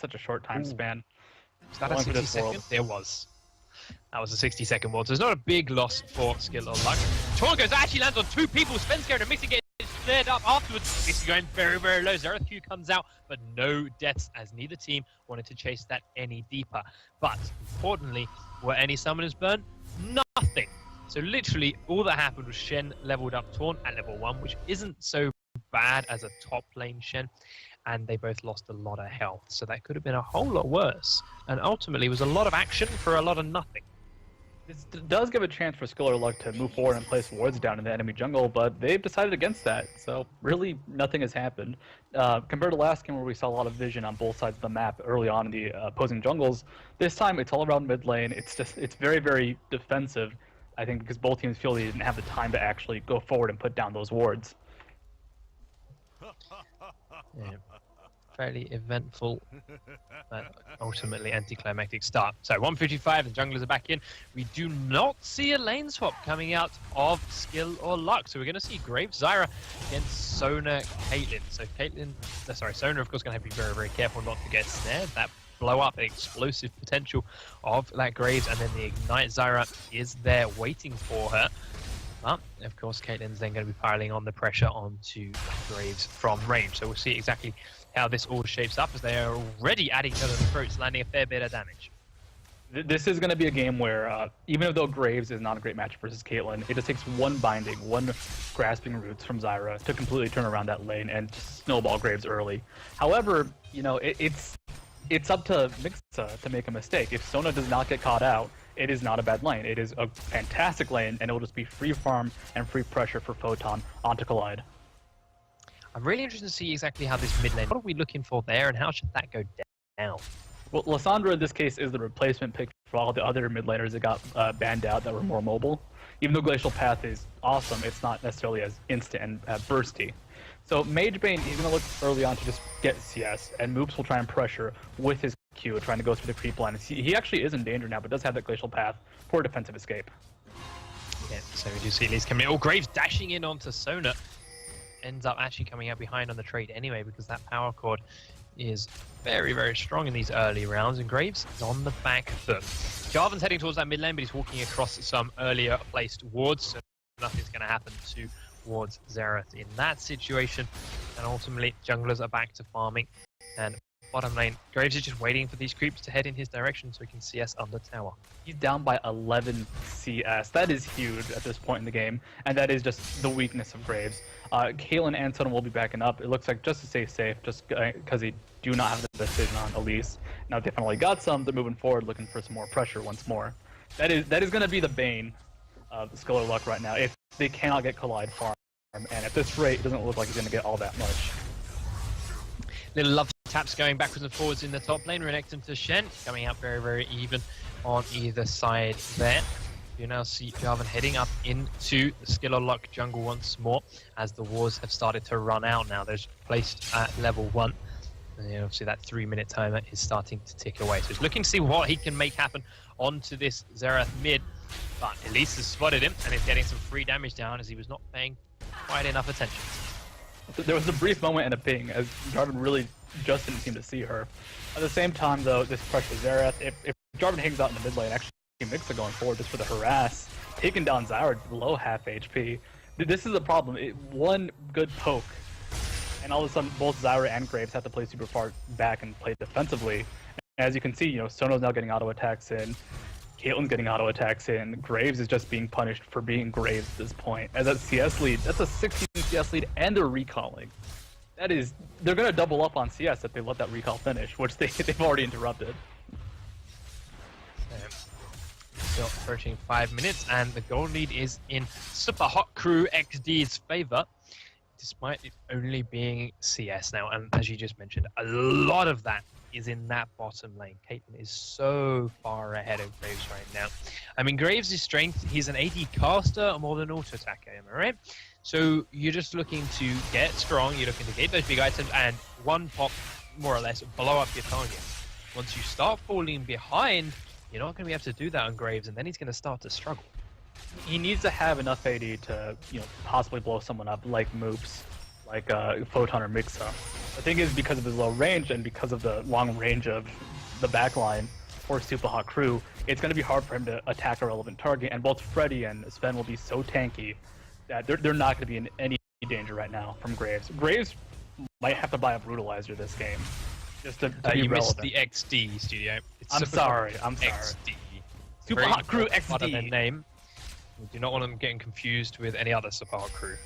such a short time span. Was that a 60 second? There was. That was a 60-second world, so it's not a big loss for skill or luck. Torgo's actually lands on 2 people. Svenskar and Mixie gets flared up afterwards. Mixie going very, very low. Xerath Q comes out, but no deaths as neither team wanted to chase that any deeper. But importantly, were any summoners burned? Nothing. So literally all that happened was Shen leveled up Taunt at level 1, which isn't so bad as a top lane Shen, and they both lost a lot of health. So that could have been a whole lot worse. And ultimately was a lot of action for a lot of nothing. This does give a chance for skill or luck to move forward and place wards down in the enemy jungle, but they've decided against that. So really nothing has happened. Compared to last game where we saw a lot of vision on both sides of the map early on in the opposing jungles, this time it's all around mid lane. It's very, very defensive, I think, because both teams feel they didn't have the time to actually go forward and put down those wards. Yeah. Fairly eventful, but ultimately anticlimactic start. So 155, the junglers are back in. We do not see a lane swap coming out of skill or luck. So we're going to see Graves Zyra against Sona Caitlyn. So Sona of course going to have to be very, very careful not to get snared. That blow up, explosive potential of that Graves, and then the Ignite Zyra is there waiting for her. But, of course, Caitlyn's then going to be piling on the pressure onto Graves from range. So we'll see exactly how this all shapes up as they are already at each other's throats, landing a fair bit of damage. This is going to be a game where, even though Graves is not a great match versus Caitlyn, it just takes one binding, one grasping roots from Zyra to completely turn around that lane and just snowball Graves early. However, you know, it's up to Mixa to make a mistake. If Sona does not get caught out, it is not a bad lane. It is a fantastic lane, and it will just be free farm and free pressure for Photon onto Collide. I'm really interested to see exactly how this mid lane, what are we looking for there, and how should that go down? Well, Lissandra in this case is the replacement pick for all the other mid laners that got banned out that were more mobile. Even though Glacial Path is awesome, it's not necessarily as instant and bursty. So Mage Bane, he's going to look early on to just get CS, and Moops will try and pressure with his Q, trying to go through the creep line. He actually is in danger now, but does have that Glacial Path for defensive escape. Yeah, so we do see Elise coming in. Oh, Graves dashing in onto Sona. Ends up actually coming out behind on the trade anyway, because that power chord is very, very strong in these early rounds, and Graves is on the back foot. Jarvan's heading towards that mid lane, but he's walking across some earlier placed wards, so nothing's going to happen towards Xerath in that situation. And ultimately, junglers are back to farming, and bottom lane, Graves is just waiting for these creeps to head in his direction so he can CS under tower. He's down by 11 CS. That is huge at this point in the game, and that is just the weakness of Graves. Caitlyn and Sona will be backing up. It looks like just to stay safe, just because they do not have the best vision on Elise. Now they finally got some, they're moving forward looking for some more pressure once more. That is going to be the bane of the skill or luck right now if they cannot get Collide farm, and at this rate it doesn't look like he's going to get all that much. Little love taps going backwards and forwards in the top lane. Renekton to Shen, coming out very, very even on either side there. You now see Jarvan heading up into the skill or luck jungle once more as the wars have started to run out now. They're placed at level 1. And obviously that 3-minute timer is starting to tick away. So he's looking to see what he can make happen onto this Xerath mid. But Elise has spotted him and is getting some free damage down as he was not paying quite enough attention. There was a brief moment and a ping as Jarvan really just didn't seem to see her. At the same time, though, this pressure Xerath, if Jarvan hangs out in the mid lane, actually Mixa going forward just for the harass, taking down Zyra below half HP. This is a problem. One good poke, and all of a sudden both Zyra and Graves have to play super far back and play defensively. As you can see, Sono's now getting auto attacks in, Caitlyn's getting auto attacks in, Graves is just being punished for being Graves at this point. As that CS lead, that's a 16 CS lead, and they're recalling. They're going to double up on CS if they let that recall finish, which they've already interrupted. Still approaching 5 minutes, and the goal lead is in Supa Hot Crew XD's favor, despite it only being CS now. And as you just mentioned, a lot of that is in that bottom lane. Caitlyn is so far ahead of Graves right now. I mean, Graves' strength, he's an AD caster more than auto attacker, am I right? So you're just looking to get strong, you're looking to get those big items, and one pop, more or less, blow up your target. Once you start falling behind, you're not going to be able to do that on Graves, and then he's going to start to struggle. He needs to have enough AD to, possibly blow someone up, like Moops, like Photon or Mixa. The thing is, because of his low range and because of the long range of the backline for Supa Hot Crew, it's going to be hard for him to attack a relevant target, and both Freddy and Sven will be so tanky that they're not going to be in any danger right now from Graves. Graves might have to buy a Brutalizer this game just to be you relevant. missed the XD, Studio. It's I'm sorry. XD. Supa Hot Crew Part of their XD. name. We do not want them getting confused with any other Supa Hot Crew.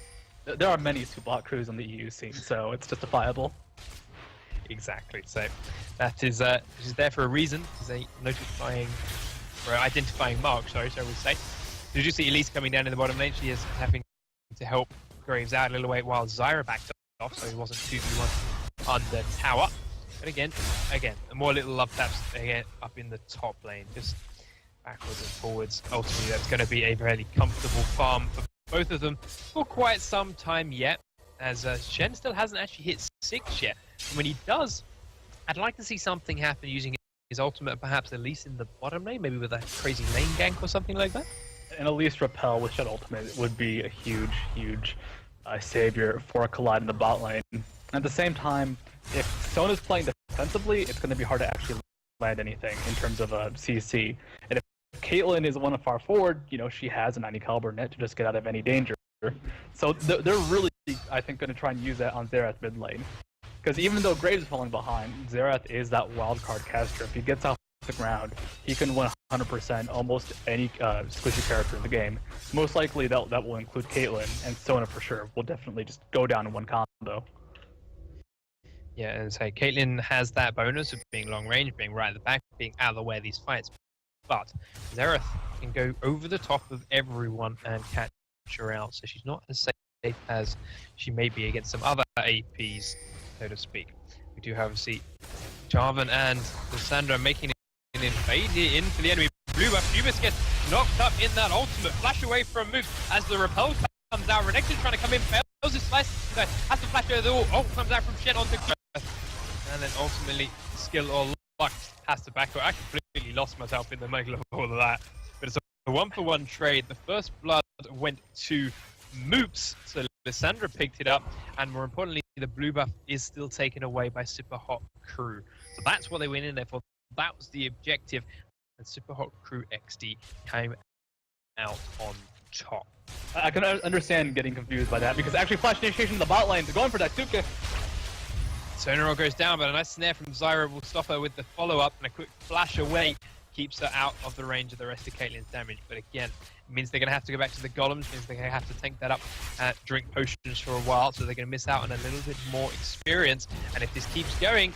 There are many Supa Hot Crews on the EU scene, so it's justifiable. Exactly. So that is there for a reason. It's a notifying or identifying mark. Sorry, so we say. Did you see Elise coming down in the bottom lane? She is having to help Graves out a little way while Zyra backed off, so he wasn't 2v1 on the tower. But again, more little love taps again up in the top lane, just backwards and forwards. Ultimately, that's going to be a very comfortable farm for both of them for quite some time yet, as Shen still hasn't actually hit 6 yet. And when he does, I'd like to see something happen using his ultimate, perhaps at least in the bottom lane, maybe with a crazy lane gank or something like that. And at least Repel with Shed Ultimate would be a huge savior for a Collide in the bot lane. At the same time, if Sona's playing defensively, it's going to be hard to actually land anything in terms of a CC. And if Caitlyn is one of far forward, you know, she has a 90 caliber net to just get out of any danger. So they're really, I think, going to try and use that on Xerath mid lane. Because even though Graves is falling behind, Xerath is that wildcard caster. If he gets off the ground, he can win 100% almost any squishy character in the game. Most likely that will include Caitlyn, and Sona for sure will definitely just go down in one combo. Yeah, and say Caitlyn has that bonus of being long range, being right at the back, being out of the way of these fights. But Xerath can go over the top of everyone and catch her out, so she's not as safe as she may be against some other APs, so to speak. We do have Jarvan and Lissandra making an invade here in for the enemy. Blue buff, Cubis gets knocked up in that ultimate, flash away from Moose as the repel comes out. Renekton trying to come in, fails his slice, so has to flash over the wall. Ult comes out from Shen onto and then ultimately skill or luck has to back. I completely lost myself in the middle of all of that. But it's a 1-for-1 trade. The first blood went to Moops, so Lissandra picked it up, and more importantly, the blue buff is still taken away by Supa Hot Crew. So that's what they went in there for. That was the objective, and Supa Hot Crew XD came out on top. I can understand getting confused by that, because actually flash initiation in the bot lane, they're going for Daisuke. Sonaro goes down, but a nice snare from Zyra will stop her with the follow-up, and a quick flash away keeps her out of the range of the rest of Caitlyn's damage. But again, it means they're going to have to go back to the golems, means they're going to have to tank that up and drink potions for a while, so they're going to miss out on a little bit more experience. And if this keeps going,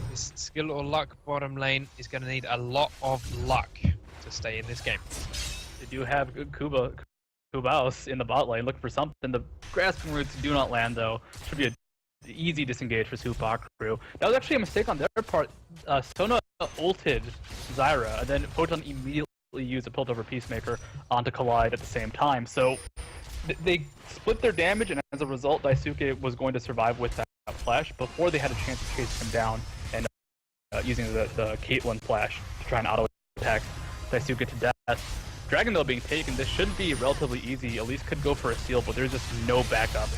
this skill or luck bottom lane is going to need a lot of luck to stay in this game. They do have Kubaus in the bot lane looking for something. The grasping roots do not land though. Should be an easy disengage for Supa Crew. That was actually a mistake on their part. Sona ulted Zyra, and then Photon immediately used a Piltover Peacemaker onto Collide at the same time. So they split their damage, and as a result, Daisuke was going to survive with that flash before they had a chance to chase him down and using the Caitlyn flash to try and auto-attack Daisuke to death. Dragon though being taken, this should be relatively easy. Elise could go for a steal, but there's just no backup.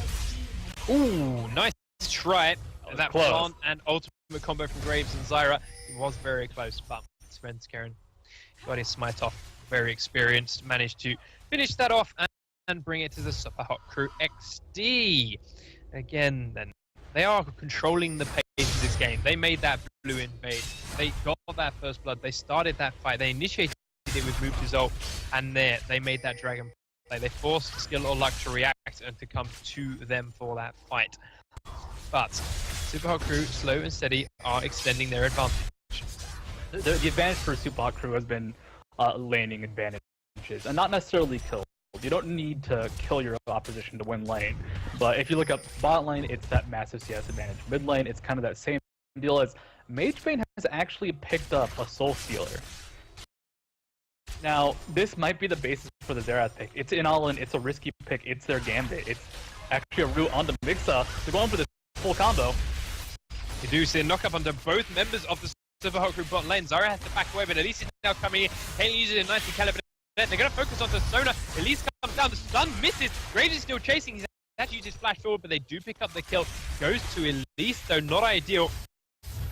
Ooh, nice try. That close. plant and ultimate combo from Graves and Zyra. It was very close, but Sven's Karen got his smite off. Very experienced, managed to finish that off and bring it to the Supa Hot Crew XD. Again, then they are controlling the pace of this game. They made that blue invade. They got that first blood. They started that fight. They initiated it with Moop's ult, and they made that dragon play. They forced skill or luck to react and to come to them for that fight. But Supa Hot Crew, slow and steady, are extending their advantage. The advantage for Supa Hot Crew has been laning advantages, and not necessarily kills. You don't need to kill your opposition to win lane, but if you look up bot lane, it's that massive CS advantage. Mid lane, it's kind of that same deal as Mage Bane has actually picked up a Soul Stealer. Now, this might be the basis for the Xerath pick. It's in all in, it's a risky pick, it's their gambit. It's actually a route onto Mixa. They're going for this full combo. We do see a knock-up onto both members of the Supa Hot Crew bot lane. Zyra has to back away, but Elise is now coming in. Caitlyn uses a 90 caliber. They're going to focus onto Sona. Elise comes down, the stun misses. Graves is still chasing. He's actually used his flash forward, but they do pick up the kill. goes to Elise, though not ideal.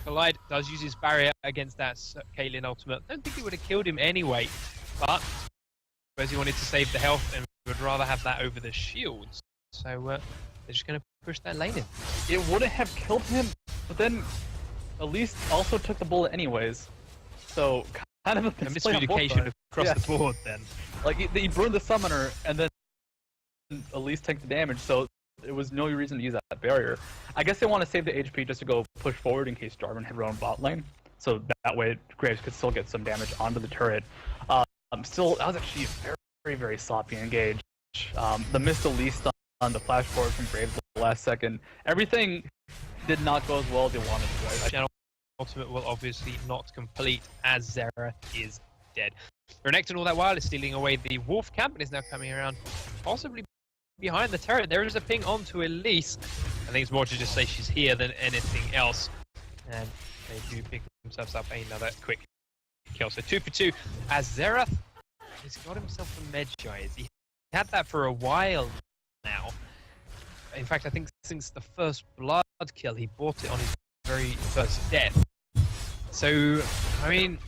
Collide does use his barrier against that Caitlyn ultimate. I don't think he would have killed him anyway, but suppose he wanted to save the health and would rather have that over the shields. So they're just going to push that lane in. It wouldn't have killed him, but then Elise also took the bullet anyways. So kind of a miscommunication across the board then. Like he burned the summoner and then Elise took the damage, so there was no reason to use that barrier. I guess they want to save the HP just to go push forward in case Jarvan had run bot lane. So that way Graves could still get some damage onto the turret. Still, that was actually a very, very sloppy engage. The missed Elise on the flash forward from Graves at the last second. Everything did not go as well as they wanted to. Channel ultimate will obviously not complete as Xerath is dead. Renekton all that while is stealing away the Wolf camp and is now coming around possibly behind the turret. There is a ping onto Elise. I think it's more to just say she's here than anything else. And they do pick themselves up another quick kill. So 2 for 2 as Xerath has got himself a Medjay. He had that for a while now. In fact, I think since the first blood kill, he bought it on his very first death. So, I mean,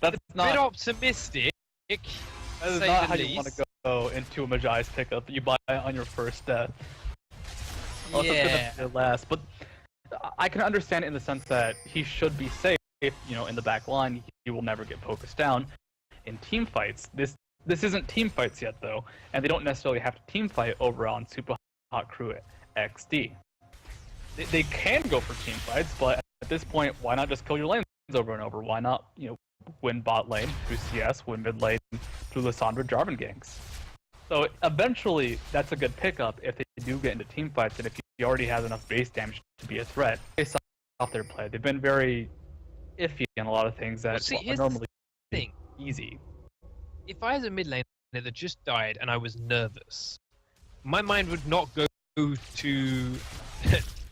that's a bit optimistic. That is not how you want to go into a Medjay's pickup. You buy it on your first death. Yeah. Last, but I can understand it in the sense that he should be safe. You know, in the back line, he will never get focused down. In team fights, this isn't team fights yet though, and they don't necessarily have to team fight over on Super Hot Crew XD. They can go for team fights, but at this point, why not just kill your lanes over and over? Why not, you know, win bot lane through CS, win mid lane through Lissandra Jarvan ganks? So eventually, that's a good pickup if they do get into team fights, and if he already has enough base damage to be a threat. Based off their play, they've been very iffy on a lot of things that are normally easy. If I was a mid laner that just died and I was nervous, my mind would not go to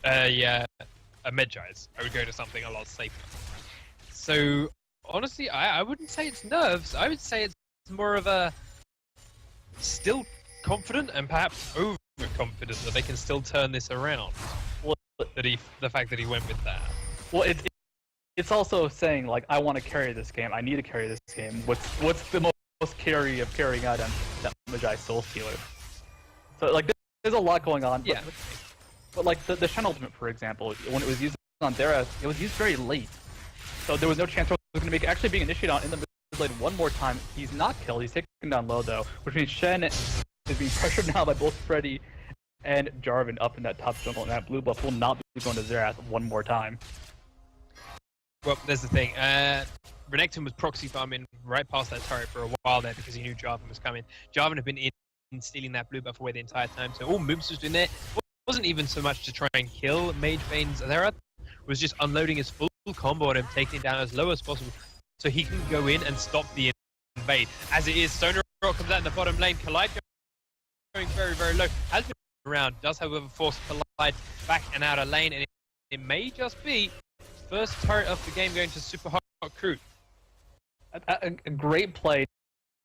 a Medjay's. I would go to something a lot safer. So honestly, I wouldn't say it's nerves. I would say it's more of a still confident and perhaps overconfident that they can still turn this around. Well, the fact that he went with that. Well, it's also saying like, I want to carry this game. I need to carry this game. What's the most carry of carrying item? That Medjay Soul Stealer. So like, there's a lot going on. Yeah. But like the Shen ultimate, for example, when it was used on Xerath, it was used very late. So there was no chance it was going to be actually being initiated on in the mid lane one more time. He's not killed. He's taken down low though, which means Shen is being pressured now by both Freddy and Jarvan up in that top jungle, and that blue buff will not be going to Xerath one more time. Well, there's the thing. Renekton was proxy farming right past that turret for a while there because he knew Jarvan was coming. Jarvan had been in stealing that blue buff away the entire time, so all Moops was doing there wasn't even so much to try and kill Mage Bane's Xerath, was just unloading his full combo on him, taking it down as low as possible, so he can go in and stop the invade. As it is, Stoner Rock comes out in the bottom lane, Collide going very, very low, has been around, does however force Collide back and out of lane, and it may just be first turret of the game going to Super Hot Crew. A great play,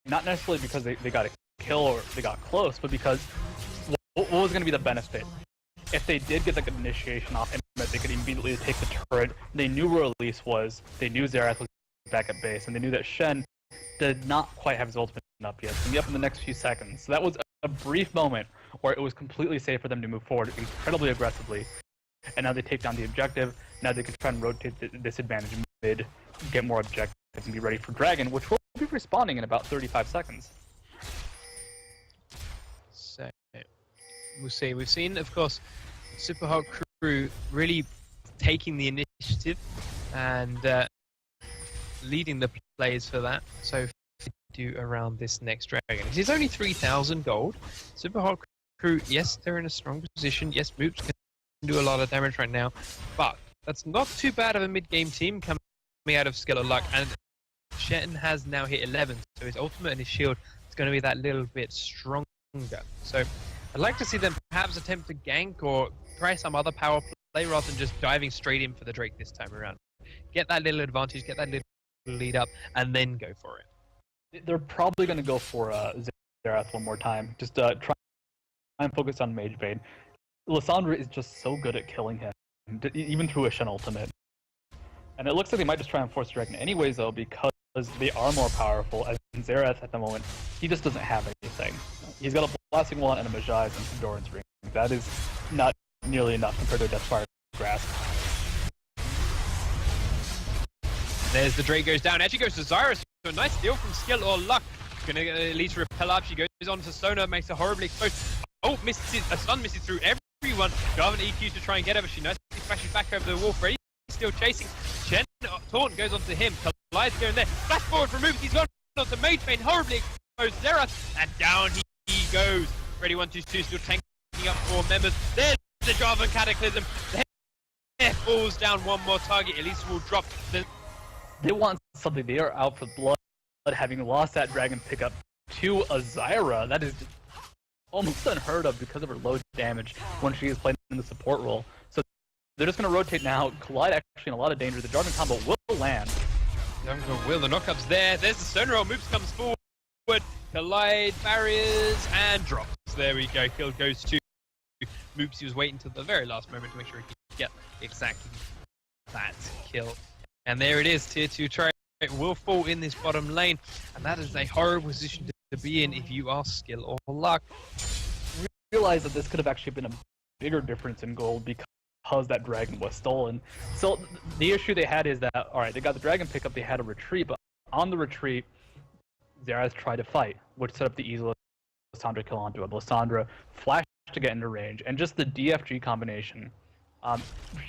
not necessarily because they got a kill or they got close, but because what was going to be the benefit? If they did get like an initiation off, and they could immediately take the turret, they knew where Elise was, they knew Xerath was back at base, and they knew that Shen did not quite have his ultimate up yet. It's going to be up in the next few seconds. So that was a brief moment where it was completely safe for them to move forward incredibly aggressively. And now they take down the objective. Now they can try and rotate the disadvantage mid, get more objectives, and be ready for Dragon, which will be respawning in about 35 seconds. So, we'll see. We've seen, of course, Super Hot Crew really taking the initiative and leading the plays for that. So, do around this next Dragon. It's only 3,000 gold. Super Hot Crew, yes, they're in a strong position. Yes, Moops can do a lot of damage right now, but that's not too bad of a mid-game team coming out of skill or luck. And Shen has now hit 11, so his ultimate and his shield is going to be that little bit stronger. So I'd like to see them perhaps attempt to gank or try some other power play rather than just diving straight in for the Drake this time around. Get that little advantage, get that little lead up, and then go for it. They're probably going to go for Xerath one more time. Just try and focus on Mage Bane. Lissandra is just so good at killing him, even through a Shen ultimate. And it looks like they might just try and force Dragon anyways, though, because they are more powerful. As Xerath at the moment, he just doesn't have anything. He's got a Blasting Wand and a Magi and some Doran's Ring. That is not nearly enough compared to a Deathfire Grasp. There's the Drake goes down. Actually goes to Zyra. So a nice deal from Skill or Luck. Gonna at least repel up. She goes on to Sona, makes her horribly exposed. Oh, misses. A stun misses through everyone. Jarvan EQs to try and get her, but she nicely flashes back over the wall. Freddy's still chasing. Shen Taunt goes onto him. Collides here and there. Flash forward removed. He's gone onto Mage Bane. Horribly exposed Xerath. And down he goes. Freddy 122 still tanking up 4 members. There's the Jarvan Cataclysm. The hair falls down one more target. At least will drop. They want something. They are out for blood, having lost that Dragon pickup to a Zyra. That is almost unheard of because of her low damage when she is playing in the support role. So they're just going to rotate now. Collide actually in a lot of danger. The Jarvan combo will land. Jungle will. The knockup's there. There's the stone roll. Moves comes forward. Collide barriers and drops. There we go. Kill goes to Moops. He was waiting till the very last moment to make sure he could get exactly that kill. And there it is. Tier 2 trade will fall in this bottom lane. And that is a horrible position to be in if you are Skill or Luck. Realize that this could have actually been a bigger difference in gold because that Dragon was stolen. So the issue they had is that, alright, they got the Dragon pickup, they had a retreat, but on the retreat, Xerath tried to fight, which set up the easy Lissandra kill onto it. Lissandra flashed to get into range, and just the DFG combination.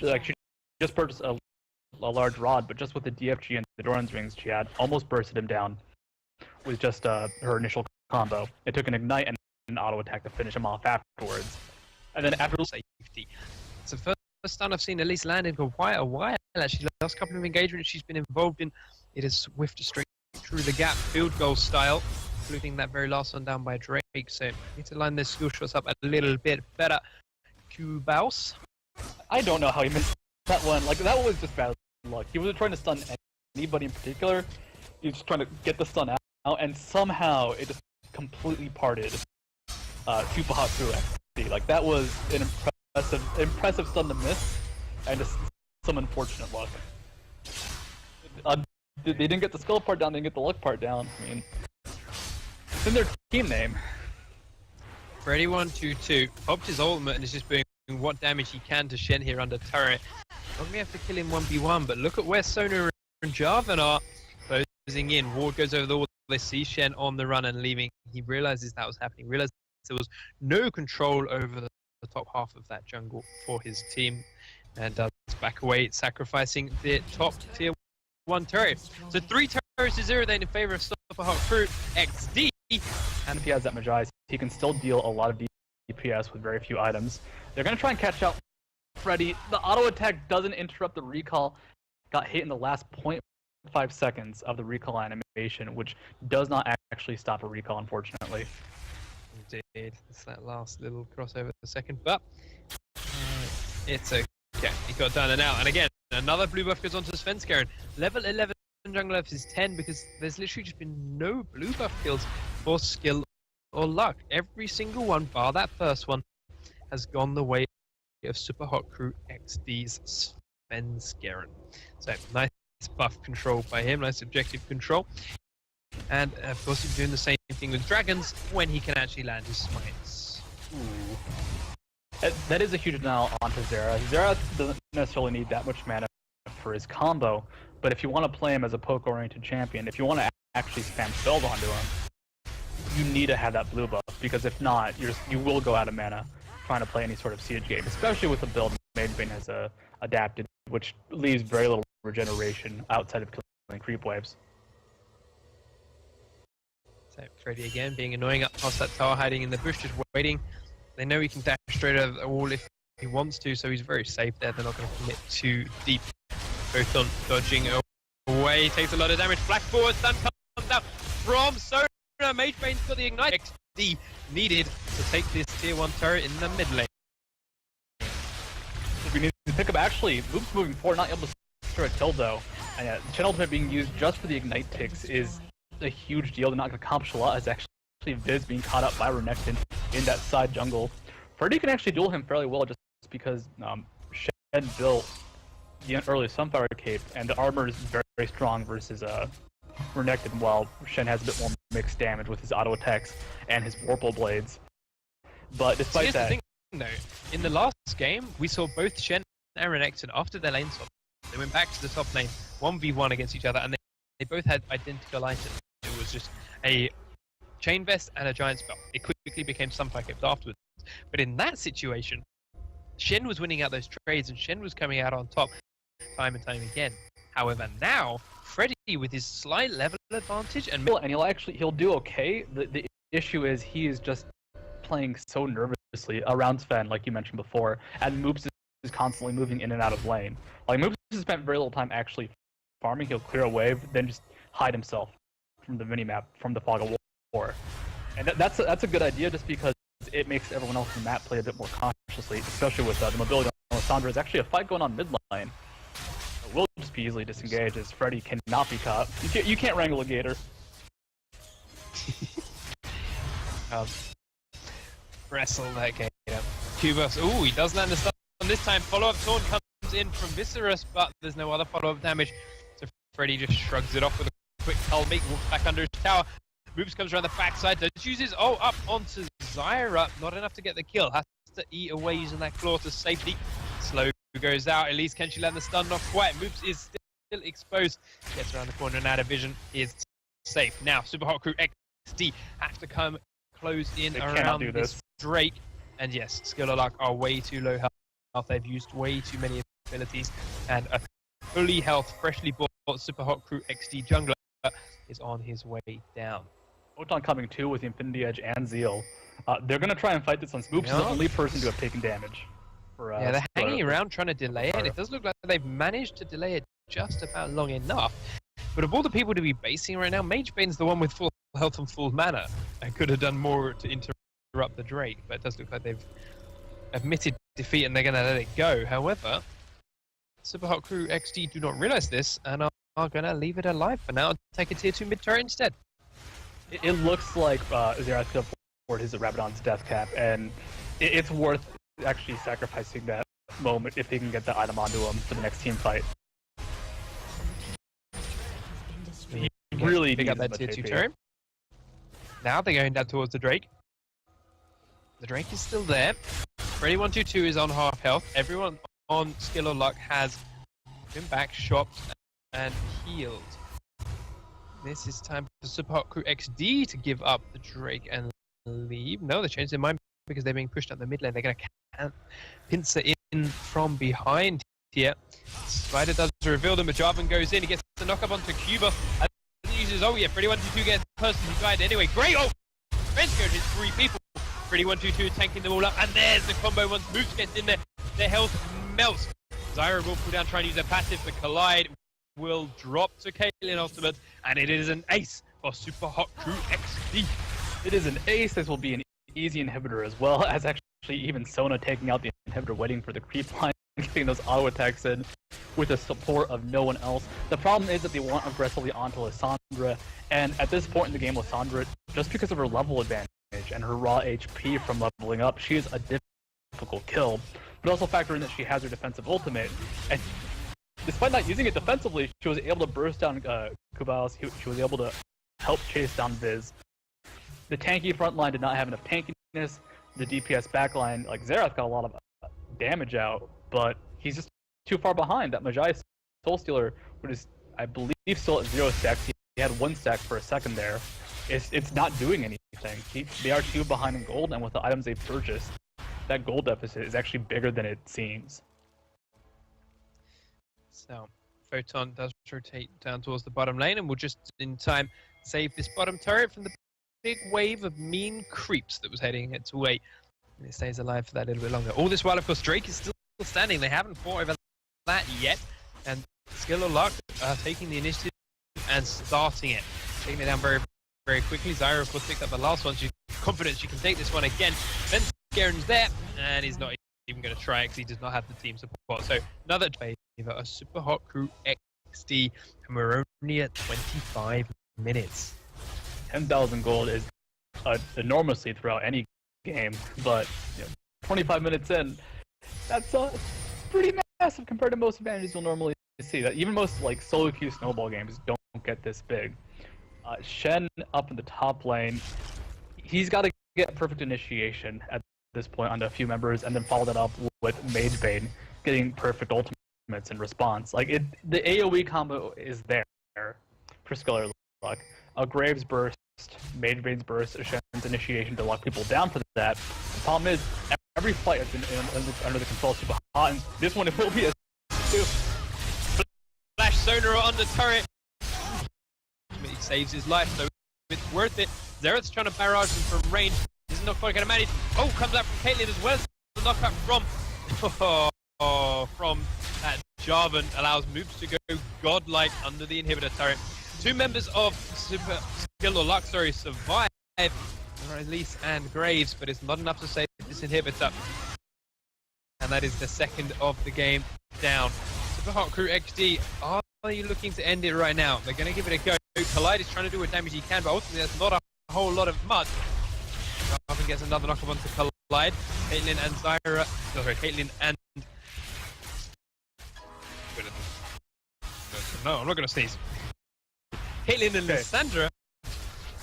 Like she just purchased a large rod, but just with the DFG and the Doran's Rings she had, almost bursted him down with just her initial combo. It took an Ignite and an auto attack to finish him off afterwards. And then after safety. It's the first stun I've seen Elise land in for quite a while, actually. The last couple of engagements she's been involved in, it is whiffed straight through the gap, field goal style, including that very last one down by Drake. So need to line their skill shots up a little bit better. Kubaus. I don't know how he missed that one. Like, that was just bad luck. He wasn't trying to stun anybody in particular. He was just trying to get the stun out, and somehow it just completely parted Supa Hot through XD. Like, that was an impressive stun to miss, and just some unfortunate luck. They didn't get the skill part down, they didn't get the luck part down. I mean, it's in their team name. Freddy 122 popped his ultimate and is just doing what damage he can to Shen here under turret. Not gonna have to kill him 1v1, but look at where Sona and Jarvan are closing in. Ward goes over the wall. They see Shen on the run and leaving. He realizes that was happening. Realizes there was no control over the top half of that jungle for his team, and does back away, sacrificing the top tier 1 turret. So 3 turrets to 0 then in favor of Supa Hot Fruit XD. And if he has that Magi, he can still deal a lot of DPS with very few items. They're going to try and catch out Freddy. The auto attack doesn't interrupt the recall. Got hit in the last 0.5 seconds of the recall animation, which does not actually stop a recall, unfortunately. Indeed. It's that last little crossover a second, but it's okay. He got done and out. And again, another blue buff goes on to Svenskeren. Level 11 jungle F is 10 because there's literally just been no blue buff kills for Skill or Luck. Every single one, bar that first one, has gone the way of Supa Hot Crew XD's Svenskeren. So nice buff control by him, nice objective control. And of course he's doing the same thing with dragons when he can actually land his smites. Ooh. That is a huge now onto Xerath. Xerath doesn't necessarily need that much mana for his combo, but if you want to play him as a poke-oriented champion, if you want to actually spam spells onto him, you need to have that blue buff, because if not, you will go out of mana trying to play any sort of siege game, especially with the build Mage Bane has adapted, which leaves very little regeneration outside of killing creep waves. So Freddy again being annoying up past that tower, hiding in the bush, just waiting. They know he can dash straight over the wall if he wants to, so he's very safe there. They're not going to commit too deep. Both on dodging away, takes a lot of damage. Flash forward, stun comes out from Sona. Mage Bane's got the Ignite XD needed to take this tier 1 turret in the mid lane. We need to pick up actually, Moves moving forward, not able to secure a kill though. And yeah, the Chen ultimate being used just for the Ignite ticks is a huge deal. They're not going to accomplish a lot, as actually Viz being caught up by Renekton in that side jungle. Freddy can actually duel him fairly well, just because Shen built the early Sunfire Cape, and the armor is very, very strong versus Renekton, while Shen has a bit more mixed damage with his auto attacks and his Warple Blades. But despite that... the thing, though. In the last game, we saw both Shen and Renekton, after their lane swap, they went back to the top lane, 1v1 against each other, and they both had identical items. It was just a chain vest and a giant spell. It quickly became Sunfire Capes afterwards. But in that situation, Shen was winning out those trades, and Shen was coming out on top time and time again. However, now Freddy, with his slight level advantage, and he'll do okay. The issue is he is just playing so nervously around Sven, like you mentioned before, and Moops is constantly moving in and out of lane. Like Moops has spent very little time actually farming. He'll clear a wave, then just hide himself from the minimap, from the fog of war. And that's a good idea, just because it makes everyone else in the map play a bit more cautiously, especially with the mobility on Lissandra. There's actually a fight going on mid lane. It will just be easily disengaged, as Freddy cannot be caught. You can't wrangle a gator. Wrestle that gator. Cubus, ooh, he does land the stun this time. Follow-up taunt comes in from Viserys, but there's no other follow-up damage. So Freddy just shrugs it off with a quick Culmate, walks back under his tower. Moops comes around the backside, does use his ult up onto Zyra. Not enough to get the kill. Has to eat away using that claw to safety. Slow goes out. At least can she land the stun? Not quite. Moops is still exposed. Gets around the corner and out of vision. Is safe. Now, Super Hot Crew XD have to come close in around this Drake. And yes, Skill or Luck are way too low health. They've used way too many abilities. And a fully health, freshly bought Super Hot Crew XD jungler is on his way down. Photon coming too with the Infinity Edge and Zeal. They're going to try and fight this one. Moops is the only person to have taken damage. Yeah, they're hanging around trying to delay it. It does look like they've managed to delay it just about long enough. But of all the people to be basing right now, Mage Bane's the one with full health and full mana. And could have done more to interrupt the Drake. But it does look like they've admitted defeat and they're going to let it go. However, Super Hot Crew XD do not realize this and are going to leave it alive for now and take a tier 2 mid turret instead. It looks like Xerath could afford his Rabadon's death cap, and it's worth actually sacrificing that moment if he can get the item onto him for the next team fight. He really pick up that tier 2 turret. Now they're going down towards the Drake. The Drake is still there. Freddy 122 is on half health. Everyone on Skill or Luck has been back, shopped, and healed. This is time for Super Hot Crew XD to give up the Drake and leave. No, they changed their mind because they're being pushed up the mid lane. They're going to pincer in from behind here. Spider does reveal them, but Jarvan goes in. He gets the knock up onto Cuba. And he uses, oh yeah, Freddy 122 gets the person who died anyway. Great! Oh! Frenchco hits 3 people. Freddy 122 tanking them all up. And there's the combo once Moops gets in there. Their health melts. Zyra will pull down, try and use their passive, but Collide will drop to Caitlyn ultimate, and it is an ace for Super Hot Crew XD. It is an ace. This will be an easy inhibitor as well, as actually even Sona taking out the inhibitor, waiting for the creep line, getting those auto attacks in with the support of no one else. The problem is that they want aggressively onto Lissandra, and at this point in the game, Lissandra, just because of her level advantage and her raw HP from leveling up, she is a difficult kill. But also factor in that she has her defensive ultimate, and despite not using it defensively, she was able to burst down Kubalos. She was able to help chase down Viz. The tanky front line did not have enough tankiness. The DPS backline, like Xerath, got a lot of damage out, but he's just too far behind. That Magi Soul Stealer, which is, I believe, still at 0 stacks. He had 1 stack for a second there. It's not doing anything. They are 2 behind in gold, and with the items they've purchased, that gold deficit is actually bigger than it seems. So, Photon does rotate down towards the bottom lane, and will just in time save this bottom turret from the big wave of mean creeps that was heading its way. And it stays alive for that little bit longer. All this while, of course, Drake is still standing. They haven't fought over that yet. And Skill or Luck are taking the initiative and starting it. Taking it down very, very quickly. Zyra, of course, picked up the last one. She's confident she can take this one again. Then Garen's there, and he's not even going to try because he does not have the team support. So another favor, a Super Hot Crew XD, and we're only at 25 minutes. 10,000 gold is enormously throughout any game, but 25 minutes in, That's pretty massive compared to most advantages you'll normally see. That even most like solo queue snowball games don't get this big. Shen up in the top lane, he's got to get perfect initiation at this point onto a few members, and then follow that up with Mage Bane getting perfect ultimates in response. Like the AOE combo is there for Skiller Luck. A Graves burst, Mage Bane's burst, Shen's initiation to lock people down for that. The problem is every fight has been under the control of Supa, and this one it will be a Flash Sonar on the turret. He saves his life, so it's worth it. Xerath's trying to barrage him from range. This is not quite going to manage. Oh, comes out from Caitlyn as well. The knockout from that Jarvan allows Moops to go godlike under the inhibitor turret. Two members of Supa Skill or Luck, survive. Release and Graves, but it's not enough to save this inhibitor. And that is the second of the game down. Super Hot Crew XD, are you looking to end it right now? They're going to give it a go. Collide is trying to do what damage he can, but ultimately that's not a whole lot of much. Jarvan gets another knock onto Collide. Caitlyn and Zyra, sorry, Caitlyn and... No, I'm not going to sneeze. Caitlyn and Lissandra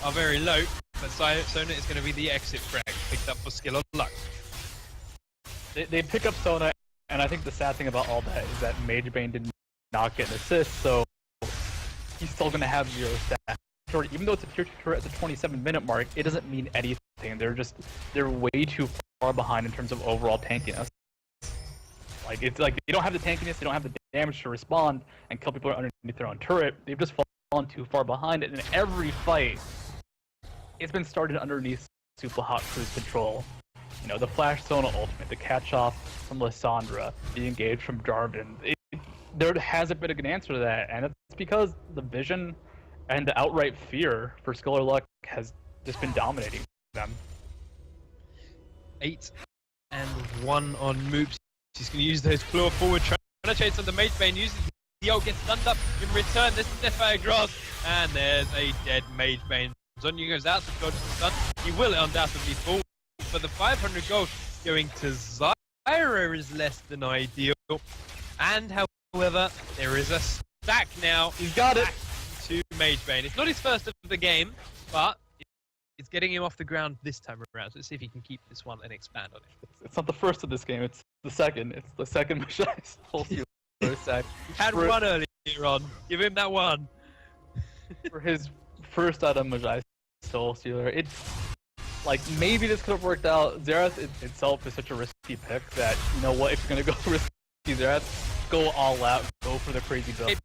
are very low, but Sona is going to be the exit frag picked up for Skill or Luck. They pick up Sona, and I think the sad thing about all that is that Mage Bane did not get an assist, so he's still going to have 0 stats. Even though it's a tier 2 turret at the 27-minute mark, it doesn't mean anything. They're way too far behind in terms of overall tankiness. Like, it's like they don't have the tankiness, they don't have the damage to respond and kill people underneath their own turret. They've just fallen too far behind, and in every fight, it's been started underneath Supa Hot Crew's control. You know, the Flash Sona ultimate, the catch-off from Lissandra, the engage from Jarvan. There hasn't been a good answer to that, and it's because the vision and the outright fear for Skill or Luck has just been dominating them. 8 and 1 on Moops. She's going to use those claw forward, trying to chase on the Mage Bane, uses the ult, gets stunned up in return. This is Deathfire Grass, and there's a dead Mage Bane. Zonya goes out to dodge the stun. He will undoubtedly fall, but the 500 gold going to Zyra is less than ideal. And however, there is a stack now. He's got it to Mage Bane. It's not his first of the game, but it's getting him off the ground this time around. So let's see if he can keep this one and expand on it. It's not the first of this game, it's the second. It's the second Mashai's whole sack. He had one earlier on. Give him that one. For his first out of Mashai's Soul Stealer, it's like maybe this could have worked out. Xerath itself is such a risky pick that, you know what, if you're gonna go risky Xerath, go all out, go for the crazy build.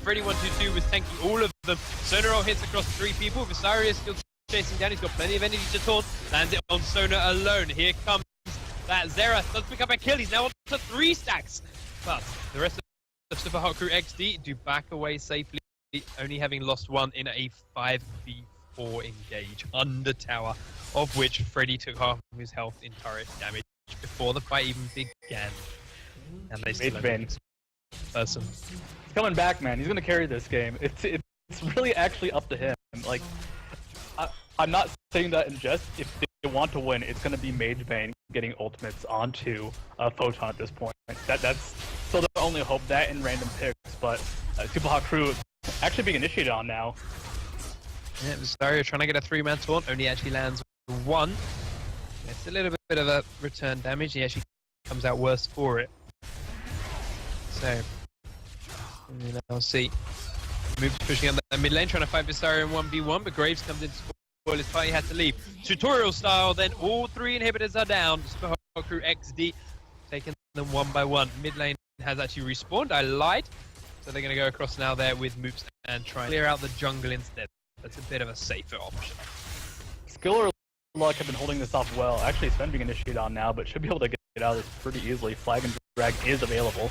Freddy 122 was tanking all of them. Sona hits across 3 people. Visaria is still chasing down. He's got plenty of energy to taunt. Lands it on Sona alone. Here comes that Xerath. Does pick up a kill. He's now on to 3 stacks. But the rest of Super Hot Crew XD do back away safely, only having lost one in a 5v4 engage under tower, of which Freddy took half of his health in turret damage before the fight even began. And they still person. He's coming back, man. He's gonna carry this game. It's really actually up to him. Like, I'm not saying that in jest. If they want to win, it's gonna be Mage Bane getting ultimates onto Photon at this point. That's still their only hope. That in random picks, but Supa Hot Crew actually being initiated on now. Yeah, Visaria trying to get a 3-man taunt, only actually lands 1. It's a little bit of a return damage. He actually comes out worse for it. So, I'll see. Moves pushing on the mid lane, trying to fight Visaria in 1v1, but Graves comes in to spoil his fight. He had to leave. Tutorial style, then all 3 inhibitors are down. Super Hot Crew XD taking them 1 by 1. Mid lane has actually respawned. I lied. So they're going to go across now there with Moops and try and clear out the jungle instead. That's a bit of a safer option. Skill or Luck have been holding this off well. Actually, Sven being initiated on now, but should be able to get out of this pretty easily. Flag and Drag is available.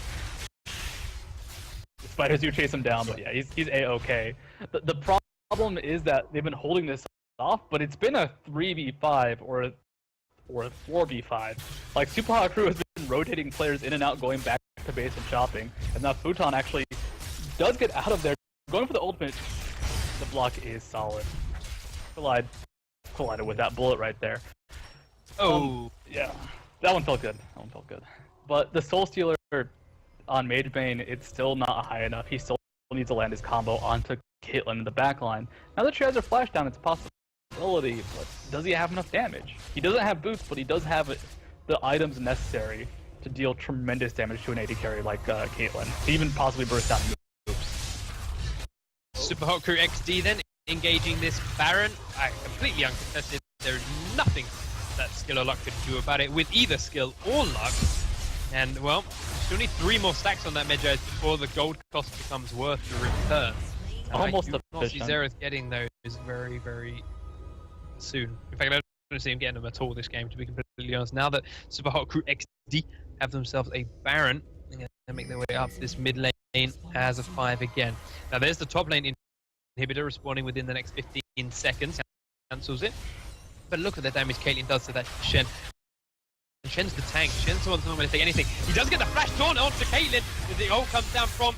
Spiders do chase him down, but yeah, he's A-okay. The problem is that they've been holding this off, but it's been a 3v5 or a 4v5. Like, Supa Hot Crew has been rotating players in and out, going back to base and shopping, and now Futon actually does get out of there, going for the ultimate. The block is solid. Collided with that bullet right there. Oh, yeah. That one felt good. That one felt good. But the Soul Stealer on Mage Bane, it's still not high enough. He still needs to land his combo onto Caitlyn in the backline. Now that she has her flash down, it's a possibility, but does he have enough damage? He doesn't have boots, but he does have the items necessary to deal tremendous damage to an AD carry like Caitlyn. To even possibly burst down moves. Super Hot Crew XD then engaging this Baron. Completely uncontested. There's nothing that skill or luck could do about it with either skill or luck. And well, still need 3 more stacks on that Medjay before the gold cost becomes worth the return. And Almost I do not see efficient. Xerath getting those very, very soon. In fact, I don't see him getting them at all this game, to be completely honest. Now that Super Hot Crew XD have themselves a Baron, they're going to make their way up this mid lane as a 5 again. Now there's the top lane inhibitor respawning within the next 15 seconds. Cancels it. But look at the damage Caitlyn does to that Shen. And Shen's the tank. Shen's the one who's not going to take anything. He does get the flash taunt onto Caitlyn. The ult comes down from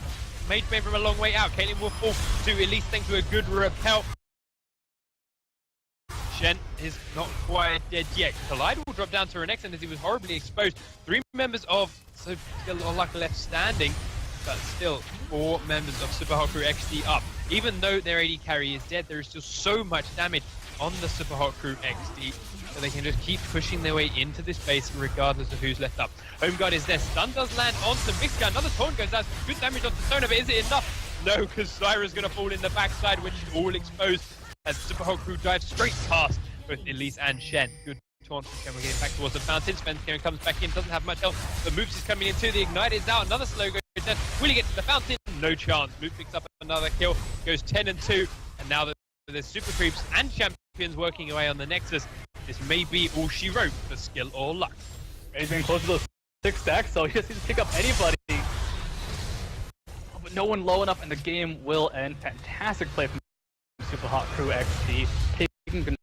Mage Bane from a long way out. Caitlyn will fall to Elise thanks to a good repel. Shen is not quite dead yet. Collide will drop down to her next, and as he was horribly exposed, 3 members of Skill or Luck left standing, but still 4 members of Super Hot Crew XD up. Even though their AD carry is dead, there is still so much damage on the Super Hot Crew XD that they can just keep pushing their way into this base regardless of who's left up. Home Guard is there. Stun does land onto Mixka. Another taunt goes out. Good damage onto Sona, but is it enough? No, because Syra's going to fall in the backside, which is all exposed as Super Hot Crew dives straight past both Elise and Shen. Good taunt from Shen. We're getting back towards the fountain. Spencer comes back in, doesn't have much health. The Moves is coming in too. The Ignite is out. Another slow goes down. Will he get to the fountain? No chance. Move picks up another kill. Goes 10-2. And now that there's super creeps and champions working away on the Nexus, this may be all she wrote for skill or luck. He's been close to those 6 stacks, so he just needs to pick up anybody. But no one low enough, and the game will end. Fantastic play from Super Hot Crew XD, taking